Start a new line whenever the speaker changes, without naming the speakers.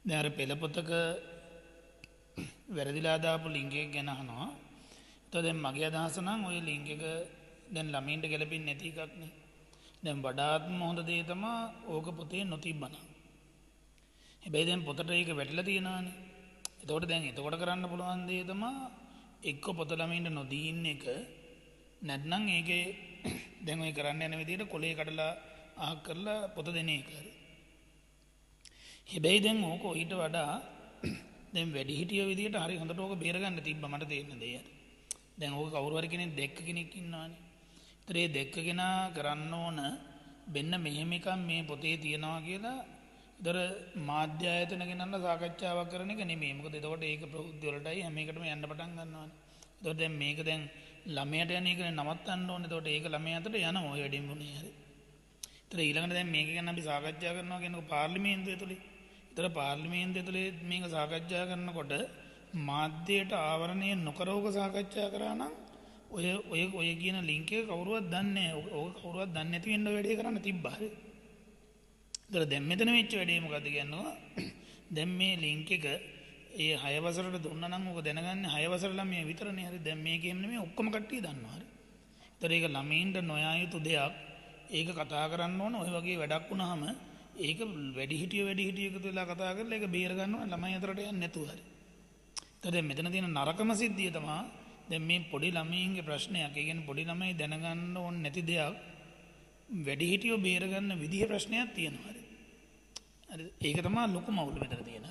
දැන් අර පෙළපොතක වැරදිලා දාපු ලින්ක් එක ගැන අහනවා. එතකොට දැන් මගේ අදහස නම් ওই ලින්ක් එක දැන් ළමයින්ට ගැලපෙන්නේ නැති එකක් නේ. දැන් වඩාත්ම හොඳ දේ තමයි ඕක පොතේ නොතිබ්බනම්. හැබැයි දැන් පොතට ඒක වැටිලා තියෙනවානේ. එතකොට කරන්න පුළුවන් දේ තමයි එක්ක පොත ළමයින්ට නොදී ඉන්න එක. නැත්නම් ඒකේ දැන් ඔය කරන්න යන විදිහට කොලේ කඩලා අහක් කරලා පොත දෙන එක. හැබැයි දැන් ඕක ඊට වඩා දැන් වැඩි හිටිය විදිහට හරි හොඳට ඕක බේරගන්න තිබ්බා මට තේරෙන දේ. දැන් ඕක කවුරු හරි කෙනෙක් දැක්ක කෙනෙක් ඉන්නවානේ. ඒතර ඒ දැක්ක කෙනා කරන්න ඕන වෙන්න මෙහෙම එකක් මේ පොතේ තියනවා කියලා ඒතර මාධ්‍ය ආයතන ගෙනල්ලා සාකච්ඡාවක් කරන එක නෙමෙයි. මොකද එතකොට ඒක ප්‍රවෘත්ති වලටයි හැම එකටම යන්න පටන් ගන්නවානේ. එතකොට දැන් මේක දැන් ළමයට යන එක නවත්තන්න ඕනේ. එතකොට ඒක ළමයාට යනවා ඔය වැඩිම උනේ හරි. ඒතර ඊළඟට දැන් මේක ගැන අපි සාකච්ඡා කරනවා කියනකො පාර්ලිමේන්තුව ඇතුලේ. ඒතර පාර්ලිමේන්තුව ඇතුලේ මේක සාකච්ඡා කරනකොට මාධ්‍යයට ආවරණය නොකරවක සාකච්ඡා කරා නම් ඔය කියන ලින්ක් එක කවුරුවත් දන්නේ නැහැ. ඔක කවුරුවත් දන්නේ නැති වෙන්න වැඩේ කරන්න තිබ්බා. හරි. ඒතර දැන් මෙතන වෙච්ච වැඩේ මොකද්ද කියනවා? දැන් මේ ලින්ක් එක ඒ 6 වසරට දුන්නා නම් ඔක දැනගන්නේ 6 වසර ළමයි විතරනේ. හරි. දැන් මේකෙම නෙමෙයි ඔක්කොම කට්ටිය දන්නවා. හරි. ඒතර ඒක ළමයින්ට නොයා යුතු දෙයක්. ඒක කතා කරන්න ඕන. ඔය වගේ වැඩක් වුණාම ඒක වැඩි හිටිය එකතු වෙලා කතා කරලා ඒක බේර ගන්න ඕන ළමයි අතරට යන්නේ නැතුව. හරි. ඒතර දැන් මෙතන තියෙන නරකම සිද්ධිය තමයි දැන් මේ පොඩි ළමයින්ගේ ප්‍රශ්නයක්. ඒ කියන්නේ පොඩි ළමයි දැනගන්න ඕන නැති දෙයක් වැඩි හිටියෝ බේර ගන්න විදිහ ප්‍රශ්නයක් තියෙනවා. හරි. ඒක තමයි ලොකුම අවුල මෙතන තියෙන.